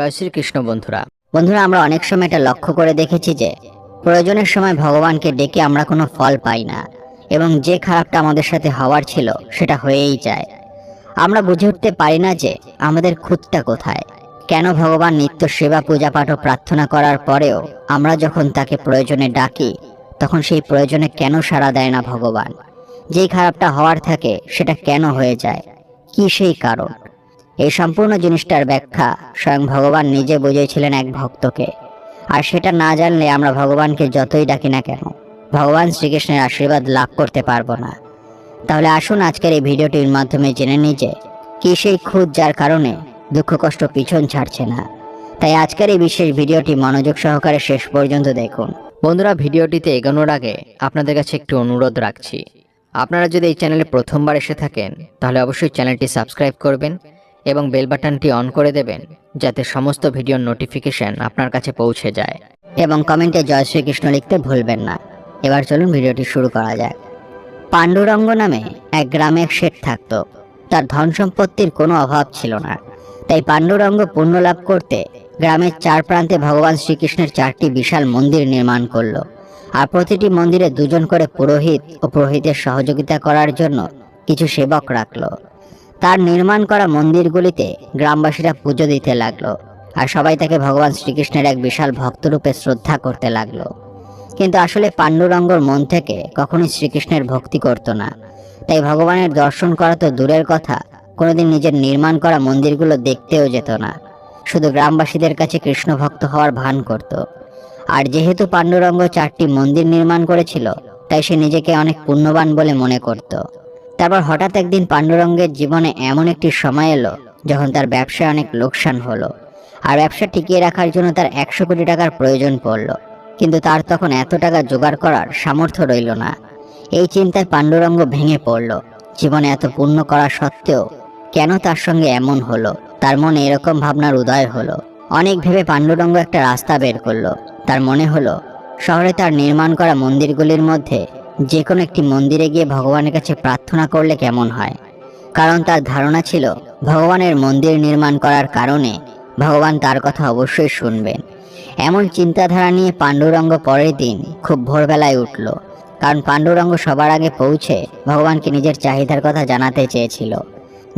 জয় শ্রীকৃষ্ণ বন্ধুরা। আমরা অনেক সময় এটা লক্ষ্য করে দেখেছি যে প্রয়োজনের সময় ভগবানকে ডেকে আমরা কোনো ফল পাই না, এবং যে খারাপটা আমাদের সাথে হওয়ার ছিল সেটা হয়েই যায়। আমরা বুঝে উঠতে পারি না যে আমাদের খুঁতটা কোথায়। কেন ভগবান নিত্য সেবা পূজা পাঠ ও প্রার্থনা করার পরেও আমরা যখন তাকে প্রয়োজনে ডাকি তখন সেই প্রয়োজনে কেন সাড়া দেয় না ভগবান? যেই খারাপটা হওয়ার থাকে সেটা কেন হয়ে যায়? কি সেই কারণ? এই সম্পূর্ণ জিনিসটার ব্যাখ্যা স্বয়ং ভগবান নিজে বুঝিয়েছিলেন এক ভক্তকে। আর সেটা না জানলে আমরা ভগবানকে যতই ডাকি না কেন ভগবান শ্রীকৃষ্ণের আশীর্বাদ লাভ করতে পারবো না। তাহলে আসুন আজকের এই ভিডিওটির মাধ্যমে জেনে নিই যে কি সেই খুঁত যার কারণে দুঃখ কষ্ট পিছন ছাড়ছে না। তাই আজকের এই বিশেষ ভিডিওটি মনোযোগ সহকারে শেষ পর্যন্ত দেখুন। বন্ধুরা, ভিডিওটিতে এগোনোর আগে আপনাদের কাছে একটু অনুরোধ রাখছি। আপনারা যদি এই চ্যানেলে প্রথমবার এসে থাকেন তাহলে অবশ্যই চ্যানেলটি সাবস্ক্রাইব করবেন এবং বেল বাটনটি অন করে দেবেন, যাতে সমস্ত ভিডিওর নোটিফিকেশন আপনার কাছে পৌঁছে যায়। এবং কমেন্টে জয় শ্রীকৃষ্ণ লিখতে ভুলবেন না। এবার চলুন ভিডিওটি শুরু করা যাক। পাণ্ডুরঙ্গ নামে এক গ্রামে এক শেঠ থাকত। তার ধন সম্পত্তির কোনো অভাব ছিল না। তাই পাণ্ডুরঙ্গ পুণ্য লাভ করতে গ্রামের চার প্রান্তে ভগবান শ্রীকৃষ্ণের 4টি বিশাল মন্দির নির্মাণ করলো। আর প্রতিটি মন্দিরে 2 জন করে পুরোহিত ও পুরোহিতের সহযোগিতা করার জন্য কিছু সেবক রাখলো। তার নির্মাণ করা মন্দিরগুলিতে গ্রামবাসীরা পুজো দিতে লাগলো, আর সবাই তাকে ভগবান শ্রীকৃষ্ণের এক বিশাল ভক্তরূপে শ্রদ্ধা করতে লাগলো। কিন্তু আসলে পাণ্ডুরঙ্গর মন থেকে কখনোই শ্রীকৃষ্ণের ভক্তি করত না। তাই ভগবানের দর্শন করা তো দূরের কথা, কোনোদিন নিজের নির্মাণ করা মন্দিরগুলো দেখতেও যেত না। শুধু গ্রামবাসীদের কাছে কৃষ্ণ ভক্ত হওয়ার ভান করত। আর যেহেতু পাণ্ডুরঙ্গ 4টি মন্দির নির্মাণ করেছিল, তাই সে নিজেকে অনেক পুণ্যবান বলে মনে করত। তারপর হঠাৎ একদিন পাণ্ডুরঙ্গের জীবনে এমন একটি সময় এলো যখন তার ব্যবসায় অনেক লোকসান হলো, আর ব্যবসা টিকিয়ে রাখার জন্য তার 100 কোটি টাকার প্রয়োজন পড়ল। কিন্তু তার তখন এত টাকা জোগাড় করার সামর্থ্য রইল না। এই চিন্তায় পাণ্ডুরঙ্গ ভেঙে পড়ল। জীবনে এত পুণ্য করা সত্ত্বেও কেন তার সঙ্গে এমন হলো? তার মনে এরকম ভাবনার উদয় হলো। অনেক ভেবে পাণ্ডুরঙ্গ একটা রাস্তা বের করলো। তার মনে হলো শহরে তার নির্মাণ করা মন্দিরগুলির মধ্যে যে কোনো একটি মন্দিরে গিয়ে ভগবানের কাছে প্রার্থনা করলে কেমন হয়। কারণ তার ধারণা ছিল ভগবানের মন্দির নির্মাণ করার কারণে ভগবান তার কথা অবশ্যই শুনবেন। এমন চিন্তাধারা নিয়ে পাণ্ডুরঙ্গ পরের দিন খুব ভোরবেলায় উঠল। কারণ পাণ্ডুরঙ্গ সবার আগে পৌঁছে ভগবানকে নিজের চাহিদার কথা জানাতে চেয়েছিল।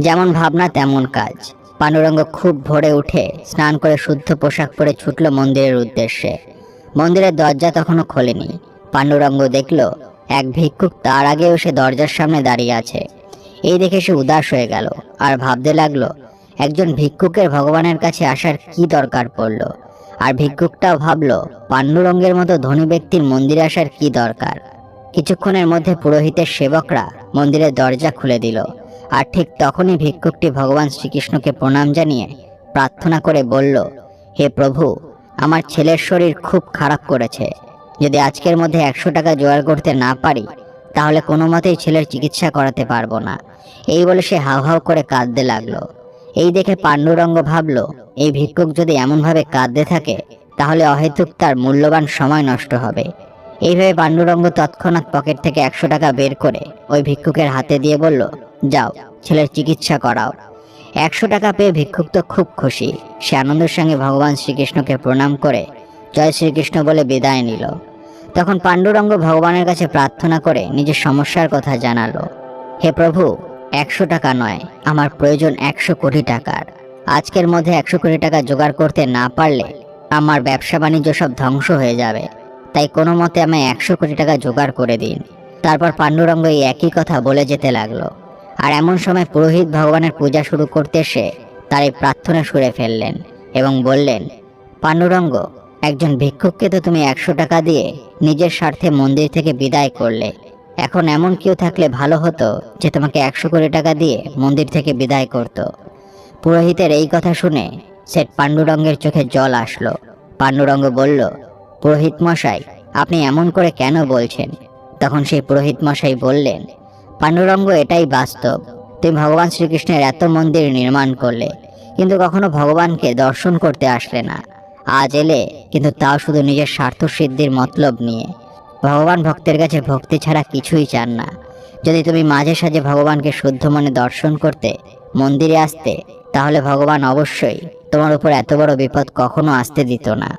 যেমন ভাবনা তেমন কাজ। পাণ্ডুরঙ্গ খুব ভোরে উঠে স্নান করে শুদ্ধ পোশাক পরে ছুটল মন্দিরের উদ্দেশ্যে। মন্দিরের দরজা তখনও খোলেনি। পাণ্ডুরঙ্গ দেখল এক ভিক্ষুক তার আগেও সে দরজার সামনে দাঁড়িয়ে আছে। এই দেখে সে উদাস হয়ে গেল আর ভাবতে লাগলো একজন ভিক্ষুকের ভগবানের কাছে আসার কি দরকার পড়ল। আর ভিক্ষুকটাও ভাবলো পাণ্ডুরঙ্গের মতো ধনী ব্যক্তির মন্দিরে আসার কি দরকার। কিছুক্ষণের মধ্যে পুরোহিতের সেবকরা মন্দিরের দরজা খুলে দিল। আর ঠিক তখনই ভিক্ষুকটি ভগবান শ্রীকৃষ্ণকে প্রণাম জানিয়ে প্রার্থনা করে বলল, হে প্রভু, আমার ছেলের শরীর খুব খারাপ করেছে। যদি আজকের মধ্যে 100 টাকা জোগাড় করতে না পারি তাহলে কোনো মতেই ছেলের চিকিৎসা করাতে পারবো না। এই বলে সে হাউ হাউ করে কাঁদতে লাগলো। এই দেখে পাণ্ডুরঙ্গ ভাবলো এই ভিক্ষুক যদি এমনভাবে কাঁদতে থাকে তাহলে অহেতুক তার মূল্যবান সময় নষ্ট হবে। এইভাবে পাণ্ডুরঙ্গ তৎক্ষণাৎ পকেট থেকে 100 টাকা বের করে ওই ভিক্ষুকের হাতে দিয়ে বলল, যাও ছেলের চিকিৎসা করাও। 100 টাকা পেয়ে ভিক্ষুক তো খুব খুশি। সে আনন্দের সঙ্গে ভগবান শ্রীকৃষ্ণকে প্রণাম করে জয় শ্রীকৃষ্ণ বলে বিদায় নিল। তখন পাণ্ডুরঙ্গ ভগবানের কাছে প্রার্থনা করে নিজের সমস্যার কথা জানালো। হে প্রভু, 100 টাকা নয়, আমার প্রয়োজন 100 কোটি টাকার। আজকের মধ্যে 100 কোটি টাকা জোগাড় করতে না পারলে আমার ব্যবসা বাণিজ্য সব ধ্বংস হয়ে যাবে। তাই কোনো মতে আমায় 100 কোটি টাকা জোগাড় করে দিন। তারপর পাণ্ডুরঙ্গ এই একই কথা বলে যেতে লাগলো। আর এমন সময় পুরোহিত ভগবানের পূজা শুরু করতে এসে তার এই প্রার্থনা শুনে ফেললেন এবং বললেন, পাণ্ডুরঙ্গ, একজন ভিক্ষুককে তো তুমি 100 টাকা দিয়ে নিজের স্বার্থে মন্দির থেকে বিদায় করলে। এখন এমন কেউ থাকলে ভালো হতো যে তোমাকে 100 কোটি টাকা দিয়ে মন্দির থেকে বিদায় করত। পুরোহিতের এই কথা শুনে শেঠ পাণ্ডুরঙ্গের চোখে জল আসলো। পাণ্ডুরঙ্গ বলল, পুরোহিত মশাই, আপনি এমন করে কেন বলছেন? তখন সেই পুরোহিত মশাই বললেন, পাণ্ডুরঙ্গ, এটাই বাস্তব। তুমি ভগবান শ্রীকৃষ্ণের এত মন্দির নির্মাণ করলে কিন্তু কখনো ভগবানকে দর্শন করতে আসলে না। আজ এলে, কিন্তু তাও শুধু নিজের স্বার্থ সিদ্ধির মতলব নিয়ে। ভগবান ভক্তের কাছে ভক্তি ছাড়া কিছুই চান না। যদি তুমি মাঝে সাঝে ভগবানকে শুদ্ধ মনে দর্শন করতে মন্দিরে আসতে তাহলে ভগবান অবশ্যই তোমার উপর এত বড় বিপদ কখনো আসতে দিত না।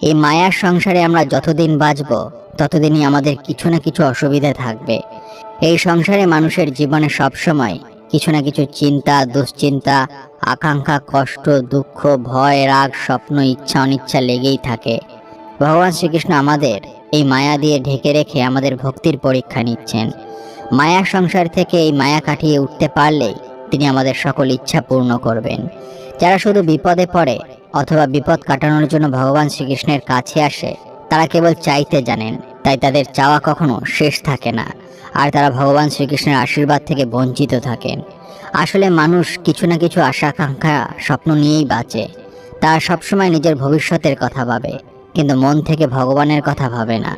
এই মায়ার সংসারে আমরা যতদিন বাঁচব ততদিনই আমাদের কিছু না কিছু অসুবিধা থাকবে। এই সংসারে মানুষের জীবনে সবসময় কিছু না কিছু চিন্তা, দুশ্চিন্তা, আকাঙ্ক্ষা, কষ্ট, দুঃখ, ভয়, রাগ, স্বপ্ন, ইচ্ছা অনিচ্ছা লেগেই থাকে। ভগবান শ্রীকৃষ্ণ আমাদের এই মায়া দিয়ে ঢেকে রেখে আমাদের ভক্তির পরীক্ষা নিচ্ছেন। মায়ার সংসার থেকে এই মায়া কাটিয়ে উঠতে পারলেই তিনি আমাদের সকল ইচ্ছা পূর্ণ করবেন। যারা শুধু বিপদে পড়ে অথবা বিপদ কাটানোর জন্য ভগবান শ্রীকৃষ্ণের কাছে আসে, তারা কেবল চাইতে জানেন, তাই তাদের চাওয়া কখনো শেষ থাকে না, আর তারা ভগবান শ্রীকৃষ্ণের আশীর্বাদ থেকে বঞ্চিত থাকেন। আসলে মানুষ কিছু না কিছু আশা আকাঙ্ক্ষা স্বপ্ন নিয়েই বাঁচে। তারা সবসময় নিজের ভবিষ্যতের কথা ভাবে, কিন্তু মন থেকে ভগবানের কথা ভাবে না।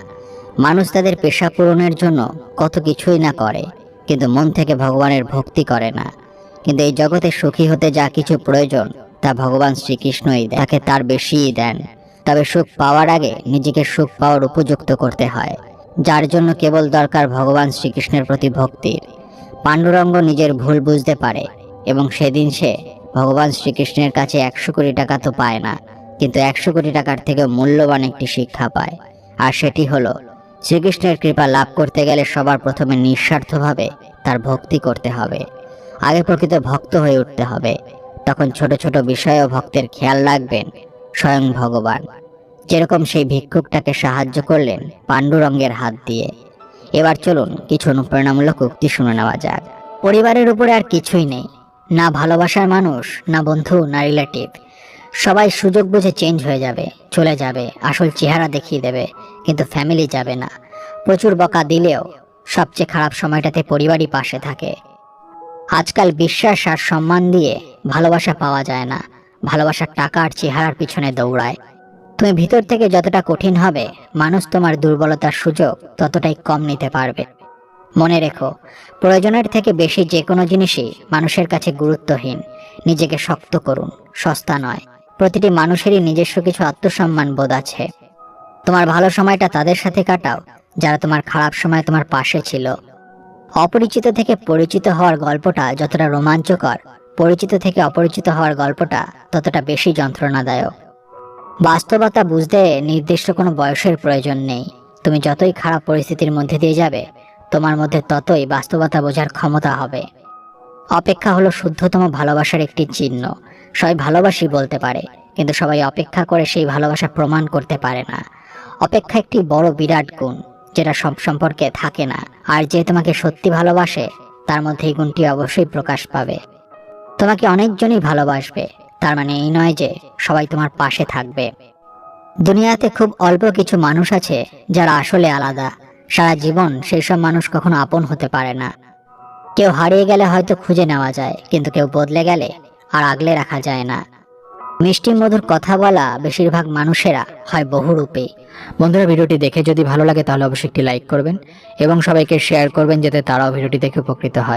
মানুষ তাদের পেশা পূরণের জন্য কত কিছুই না করে, কিন্তু মন থেকে ভগবানের ভক্তি করে না। কিন্তু এই জগতে সুখী হতে যা কিছু প্রয়োজন তা ভগবান শ্রীকৃষ্ণই দেন, তাকে তার বেশিই দেন। তবে সুখ পাওয়ার আগে নিজেকে সুখ পাওয়ার উপযুক্ত করতে হয়, যার জন্য কেবল দরকার ভগবান শ্রীকৃষ্ণের প্রতি ভক্তির। পাণ্ডুরঙ্গ নিজের ভুল বুঝতে পারে এবং সেদিন সে ভগবান শ্রীকৃষ্ণের কাছে 100 কোটি টাকা তো পায় না, কিন্তু 100 কোটি টাকার থেকে মূল্যবান একটি শিক্ষা পায়। আর সেটি হলো, শ্রীকৃষ্ণের কৃপা লাভ করতে গেলে সবার প্রথমে নিঃস্বার্থভাবে তার ভক্তি করতে হবে। আগে প্রকৃত ভক্ত হয়ে উঠতে হবে, তখন ছোট ছোট বিষয়েও ভক্তের খেয়াল রাখবেন স্বয়ং ভগবান। যেরকম সেই ভিক্ষুকটাকে সাহায্য করলেন পাণ্ডুরঙ্গের হাত দিয়ে। এবার চলুন কিছু অনুপ্রেরণামূলক উক্তি শুনে নেওয়া যাক। পরিবারের উপরে আর কিছুই নেই, না ভালোবাসার মানুষ, না বন্ধু, না রিলেটিভ। সবাই সুযোগ বুঝে চেঞ্জ হয়ে যাবে, চলে যাবে, আসল চেহারা দেখিয়ে দেবে, কিন্তু ফ্যামিলি যাবে না। প্রচুর বকা দিলেও সবচেয়ে খারাপ সময়টাতে পরিবারই পাশে থাকে। আজকাল বিশ্বাস আর সম্মান দিয়ে ভালোবাসা পাওয়া যায় না, ভালোবাসার টাকা আর চেহারার পিছনে দৌড়ায়। তুমি ভিতর থেকে যতটা কঠিন হবে, মানুষ তোমার দুর্বলতার সুযোগ ততটাই কম নিতে পারবে। মনে রেখো, প্রয়োজনের থেকে বেশি যে কোনো জিনিসই মানুষের কাছে গুরুত্বহীন। নিজেকে শক্ত করুন, সস্তা নয়। প্রতিটি মানুষেরই নিজস্ব কিছু আত্মসম্মান বোধ আছে। তোমার ভালো সময়টা তাদের সাথে কাটাও যারা তোমার খারাপ সময় তোমার পাশে ছিল। অপরিচিত থেকে পরিচিত হওয়ার গল্পটা যতটা রোমাঞ্চকর, পরিচিত থেকে অপরিচিত হওয়ার গল্পটা ততটা বেশি যন্ত্রণাদায়ক। বাস্তবতা বুঝতে নির্দিষ্ট কোনো বয়সের প্রয়োজন নেই। তুমি যতই খারাপ পরিস্থিতির মধ্যে দিয়ে যাবে, তোমার মধ্যে ততই বাস্তবতা বোঝার ক্ষমতা হবে। অপেক্ষা হলো শুদ্ধতম ভালোবাসার একটি চিহ্ন। সবাই ভালোবাসি বলতে পারে, কিন্তু সবাই অপেক্ষা করে সেই ভালোবাসা প্রমাণ করতে পারে না। অপেক্ষা একটি বড় বিরাট গুণ, যেটা সব সম্পর্কে থাকে না। আর যে তোমাকে সত্যি ভালোবাসে, তার মধ্যে এই গুণটি অবশ্যই প্রকাশ পাবে। তোমাকে অনেকজনই ভালোবাসবে, তার মানে এই নয় যে সবাই তোমার পাশে থাকবে। দুনিয়াতে খুব অল্প কিছু মানুষ আছে যারা আসলে আলাদা। সারা জীবন সেই সব মানুষ কখনো আপন হতে পারে না। কেউ হারিয়ে গেলে হয়তো খুঁজে নেওয়া যায়, কিন্তু কেউ বদলে গেলে আর আগলে রাখা যায় না। মিষ্টি মধুর কথা বলা বেশিরভাগ মানুষেরা হয় বহুরূপী। বন্ধুরা, ভিডিওটি দেখে যদি ভালো লাগে তাহলে অবশ্যই একটি লাইক করবেন এবং সবাইকে শেয়ার করবেন, যাতে তারাও ভিডিওটি দেখে উপকৃত হয়।